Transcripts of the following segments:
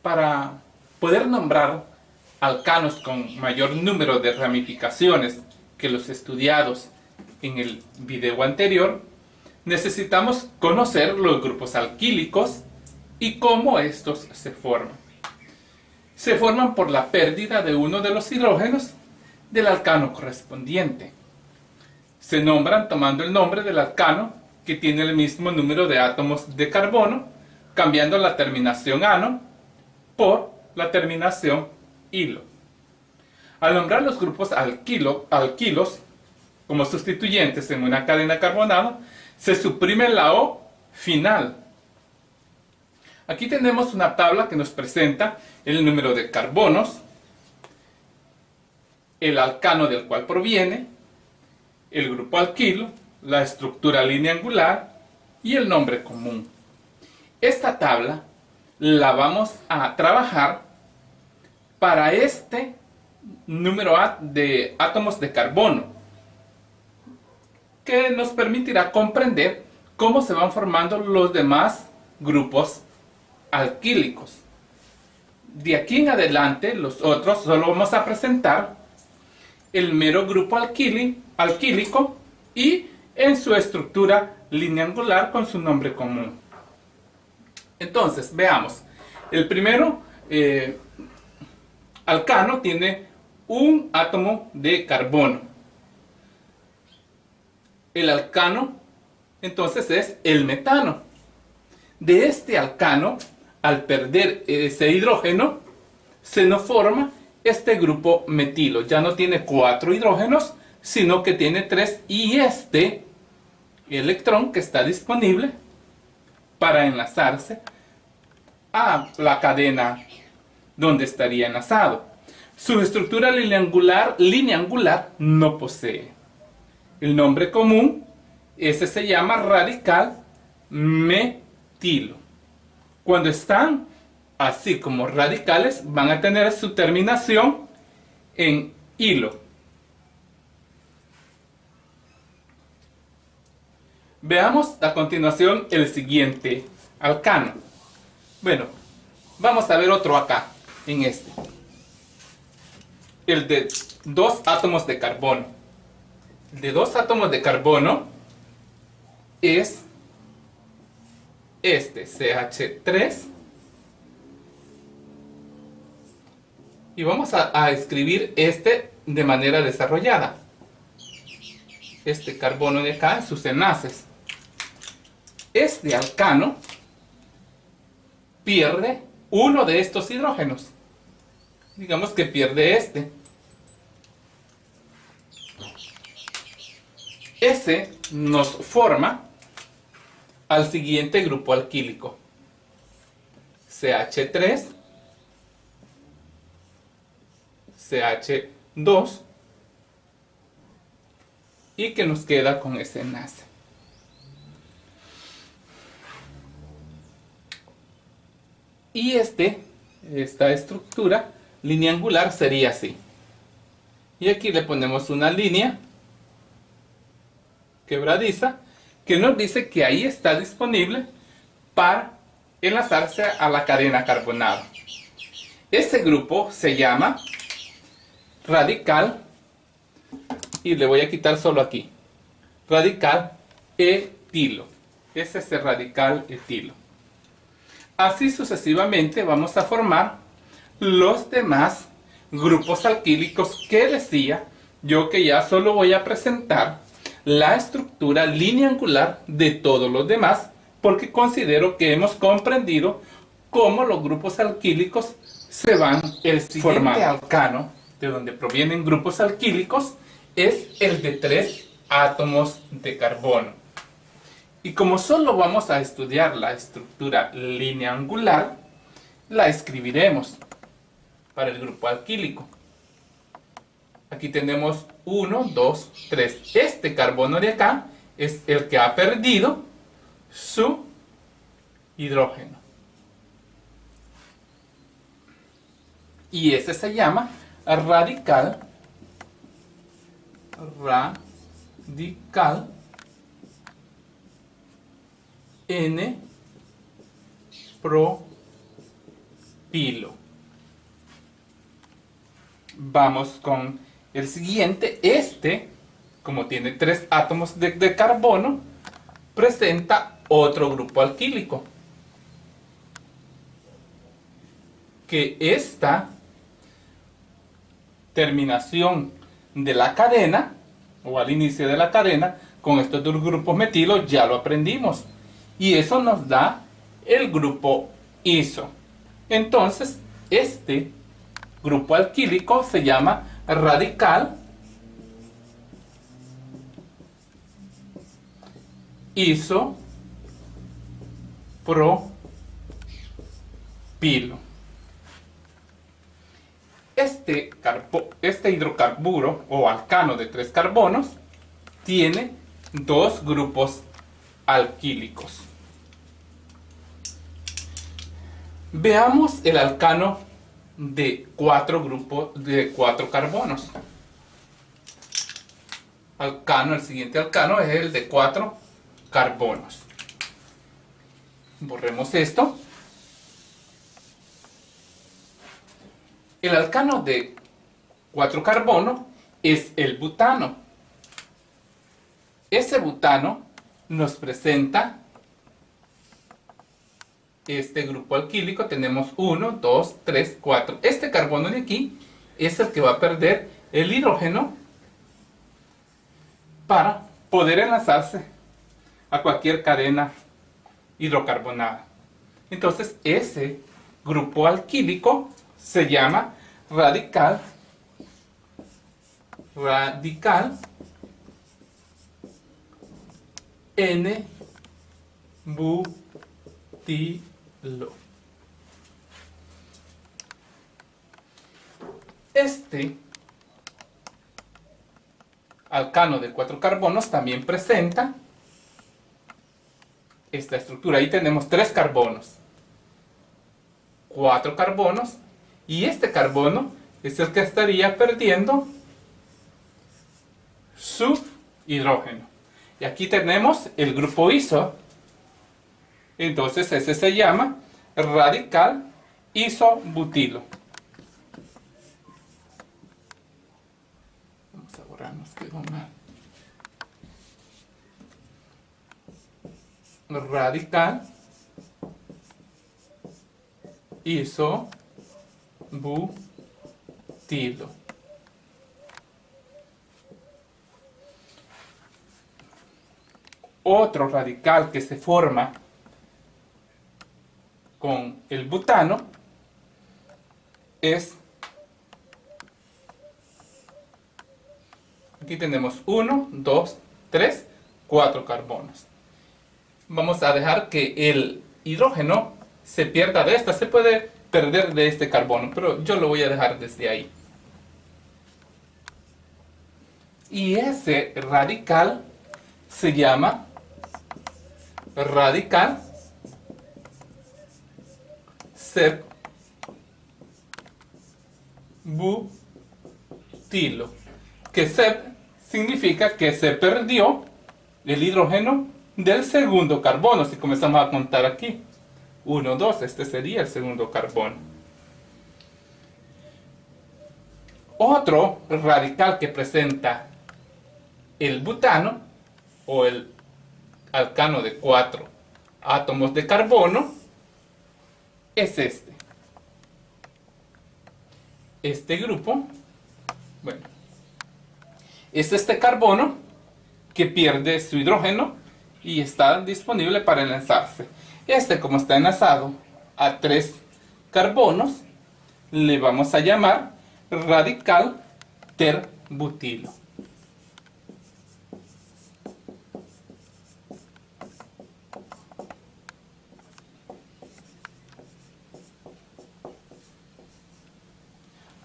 Para poder nombrar alcanos con mayor número de ramificaciones que los estudiados en el video anterior, necesitamos conocer los grupos alquílicos y cómo estos se forman. Se forman por la pérdida de uno de los hidrógenos del alcano correspondiente. Se nombran tomando el nombre del alcano que tiene el mismo número de átomos de carbono, cambiando la terminación ano por la terminación hilo. Al nombrar los grupos alquilos como sustituyentes en una cadena carbonada, se suprime la O final. Aquí tenemos una tabla que nos presenta el número de carbonos, el alcano del cual proviene, el grupo alquilo, la estructura lineangular y el nombre común. Esta tabla la vamos a trabajar para este número de átomos de carbono, que nos permitirá comprender cómo se van formando los demás grupos alquílicos. De aquí en adelante, los otros solo vamos a presentar el mero grupo alquílico y en su estructura lineangular con su nombre común. Entonces, veamos. El primero, alcano, tiene un átomo de carbono. El alcano, entonces, es el metano. De este alcano, al perder ese hidrógeno, se nos forma este grupo metilo. Ya no tiene 4 hidrógenos, sino que tiene 3, y este electrón que está disponible para enlazarse a la cadena donde estaría enlazado. Su estructura lineangular no posee. El nombre común, ese se llama radical metilo. Cuando están así como radicales, van a tener su terminación en hilo. Veamos a continuación el siguiente alcano. Bueno, vamos a ver otro acá, en este. El de 2 átomos de carbono. El de 2 átomos de carbono es este, CH3. Y vamos a escribir este de manera desarrollada. Este carbono de acá, sus enlaces. Este alcano pierde uno de estos hidrógenos. Digamos que pierde este. Ese nos forma al siguiente grupo alquílico. CH3, CH2, y que nos queda con ese enlace. Y esta estructura lineangular sería así. Y aquí le ponemos una línea quebradiza que nos dice que ahí está disponible para enlazarse a la cadena carbonada. Ese grupo se llama radical, y le voy a quitar solo aquí, radical etilo. Ese es el radical etilo. Así sucesivamente vamos a formar los demás grupos alquílicos que decía yo que ya solo voy a presentar la estructura lineangular de todos los demás, porque considero que hemos comprendido cómo los grupos alquílicos se van formando. El siguiente alcano de donde provienen grupos alquílicos es el de 3 átomos de carbono. Y como solo vamos a estudiar la estructura lineangular, la escribiremos para el grupo alquílico. Aquí tenemos 1, 2, 3. Este carbono de acá es el que ha perdido su hidrógeno. Y ese se llama radical N pilo. Vamos con el siguiente. Este, como tiene 3 átomos de carbono, presenta otro grupo alquílico. Que esta terminación de la cadena, o al inicio de la cadena, con estos dos grupos metilo, ya lo aprendimos. Y eso nos da el grupo iso. Entonces, este grupo alquílico se llama radical isopropilo. Este hidrocarburo o alcano de 3 carbonos tiene 2 grupos alquílicos. Veamos el alcano de 4 grupos de 4 carbonos. El siguiente alcano es el de 4 carbonos. Borremos esto. El alcano de 4 carbonos es el butano. Ese butano nos presenta este grupo alquílico. Tenemos 1, 2, 3, 4. Este carbono de aquí es el que va a perder el hidrógeno para poder enlazarse a cualquier cadena hidrocarbonada. Entonces ese grupo alquílico se llama radical N-butilo. Este alcano de 4 carbonos también presenta esta estructura. Ahí tenemos 3 carbonos, 4 carbonos, y este carbono es el que estaría perdiendo su hidrógeno. Y aquí tenemos el grupo iso. Entonces ese se llama radical isobutilo. Vamos a borrar, nos quedó mal. Radical isobutilo. Otro radical que se forma con el butano es, aquí tenemos 1, 2, 3, 4 carbonos. Vamos a dejar que el hidrógeno se pierda de esta. Se puede perder de este carbono, pero yo lo voy a dejar desde ahí. Y ese radical se llama radical sep-butilo, que sep significa que se perdió el hidrógeno del segundo carbono. Si comenzamos a contar aquí, 1, 2, este sería el segundo carbono. Otro radical que presenta el butano o el alcano de 4 átomos de carbono es este. Este grupo, bueno, es este carbono que pierde su hidrógeno y está disponible para enlazarse. Este, como está enlazado a 3 carbonos, le vamos a llamar radical terbutilo.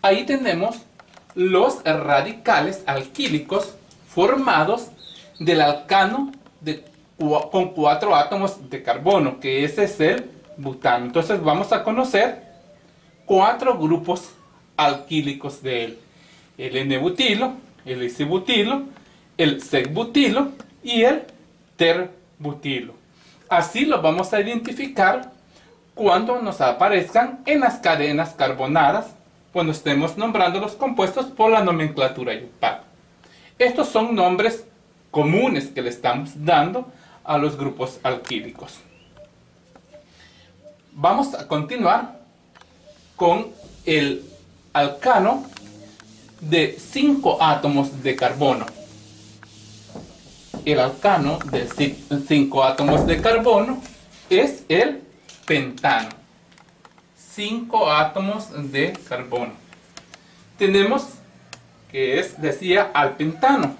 Ahí tenemos los radicales alquílicos formados del alcano con 4 átomos de carbono, que ese es el butano. Entonces vamos a conocer 4 grupos alquílicos de él: el N-butilo, el isibutilo, el sec-butilo y el ter-butilo. Así los vamos a identificar cuando nos aparezcan en las cadenas carbonadas, cuando estemos nombrando los compuestos por la nomenclatura IUPAC. Estos son nombres comunes que le estamos dando a los grupos alquílicos. Vamos a continuar con el alcano de 5 átomos de carbono. El alcano de 5 átomos de carbono es el pentano. 5 átomos de carbono. Tenemos que es, decía, alpentano.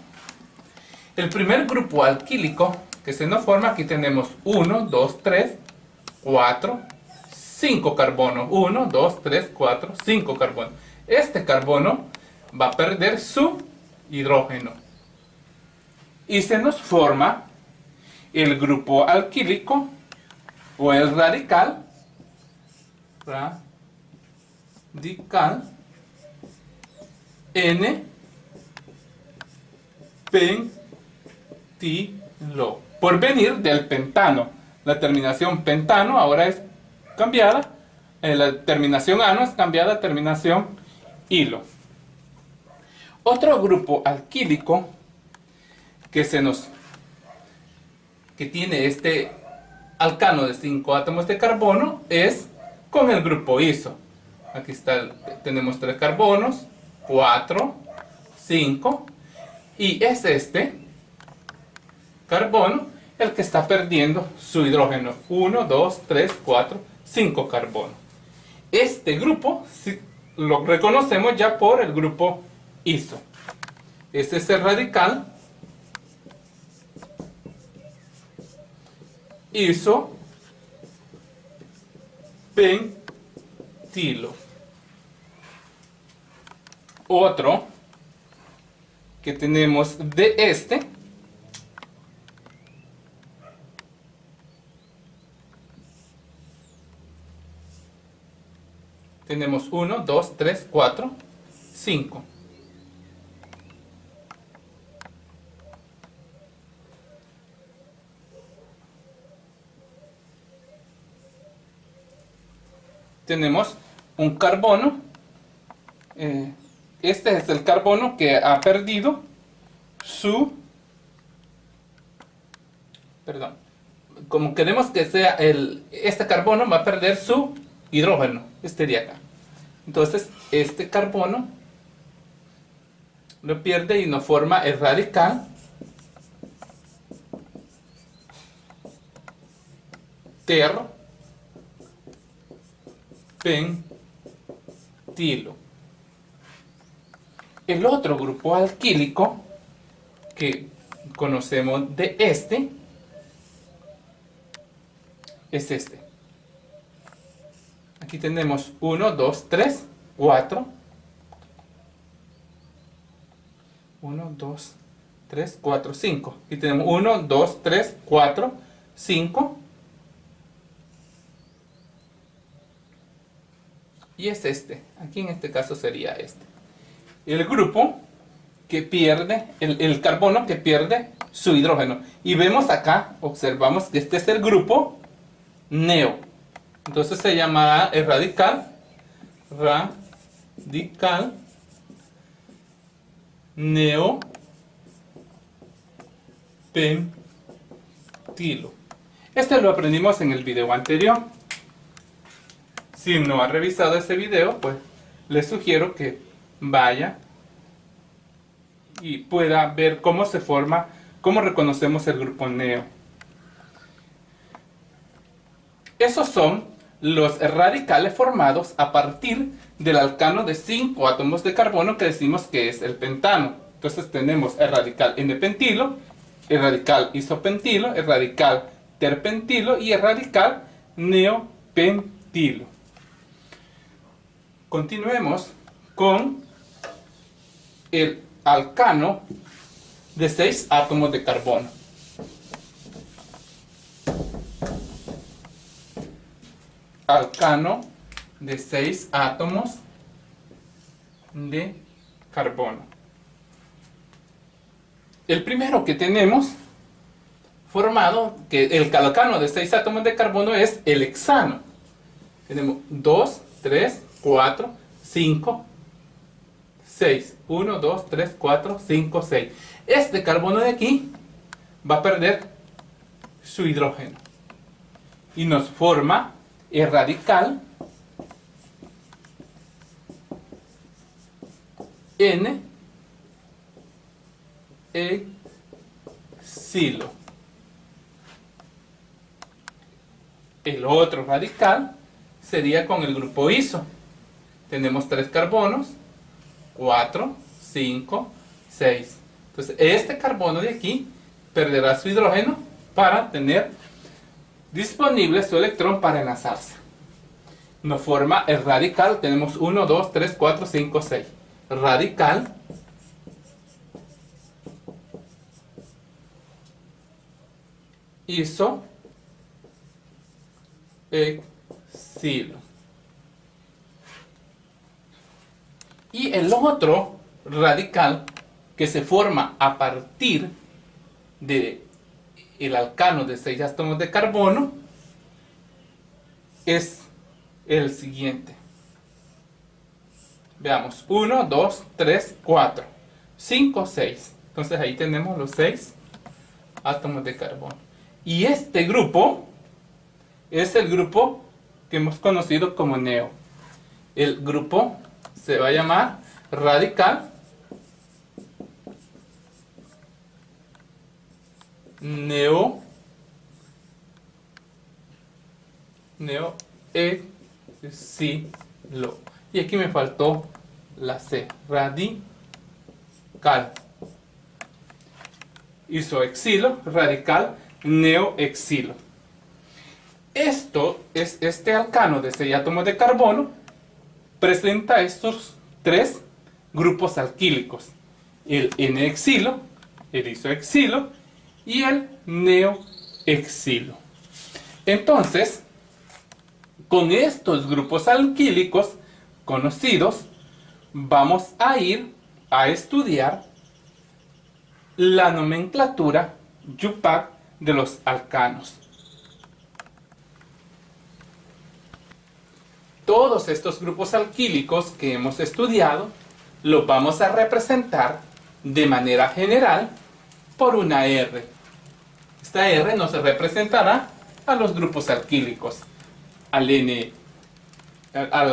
El primer grupo alquílico que se nos forma, aquí tenemos 1, 2, 3, 4, 5 carbono. 1, 2, 3, 4, 5 carbono. Este carbono va a perder su hidrógeno. Y se nos forma el grupo alquílico o el radical. Radical N-pentilo. Por venir del pentano. La terminación pentano ahora es cambiada. La terminación ano es cambiada a terminación hilo. Otro grupo alquílico que tiene este alcano de 5 átomos de carbono es con el grupo iso. Aquí está, tenemos 3 carbonos, 4, 5, y es este carbono el que está perdiendo su hidrógeno. 1, 2, 3, 4, 5 carbonos. Este grupo lo reconocemos ya por el grupo iso. Este es el radical isopentilo. Otro que tenemos de este tenemos 1, 2, 3, 4, 5. Tenemos un carbono. Este es el carbono que ha perdido su... Perdón. Como queremos que sea este carbono va a perder su hidrógeno. Este de acá. Entonces, este carbono lo pierde y nos forma el radical terpentilo. El otro grupo alquílico que conocemos de este es este. Aquí tenemos 1, 2, 3, 4. 1, 2, 3, 4, 5. Aquí tenemos 1, 2, 3, 4, 5. Y es este. Aquí en este caso sería este. El grupo que pierde, el carbono que pierde su hidrógeno. Y vemos acá, observamos que este es el grupo neo. Entonces se llamará el radical neopentilo. Este lo aprendimos en el video anterior. Si no ha revisado ese video, pues les sugiero que vaya y pueda ver cómo se forma, cómo reconocemos el grupo neo. Esos son los radicales formados a partir del alcano de 5 átomos de carbono que decimos que es el pentano. Entonces tenemos el radical N-pentilo, el radical isopentilo, el radical terpentilo y el radical neopentilo. Continuemos con el alcano de 6 átomos de carbono. Alcano de 6 átomos de carbono. El primero que tenemos formado, que el alcano de 6 átomos de carbono, es el hexano. Tenemos 2, 3, 4, 5, 6. 1, 2, 3, 4, 5, 6. Este carbono de aquí va a perder su hidrógeno y nos forma el radical N exilo. El otro radical sería con el grupo iso. Tenemos 3 carbonos, 4, 5, 6. Entonces este carbono de aquí perderá su hidrógeno para tener disponible su electrón para enlazarse. Nos forma el radical. Tenemos 1, 2, 3, 4, 5, 6. Radical iso exilo. Y el otro radical que se forma a partir de el alcano de 6 átomos de carbono es el siguiente. Veamos, 1, 2, 3, 4, 5, 6. Entonces ahí tenemos los 6 átomos de carbono. Y este grupo es el grupo que hemos conocido como neo. El grupo se va a llamar radical neo exilo. Y aquí me faltó la C. Radical isoexilo, radical neoexilo. Esto es este alcano de 6 átomos de carbono, presenta estos 3 grupos alquílicos: el N-exilo, el isoexilo y el neoexilo. Entonces, con estos grupos alquílicos conocidos, vamos a ir a estudiar la nomenclatura YUPAC de los alcanos. Todos estos grupos alquílicos que hemos estudiado los vamos a representar de manera general por una R. Esta R nos representará a los grupos alquílicos, al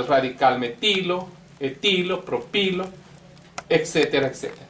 radical metilo, etilo, propilo, etcétera, etcétera.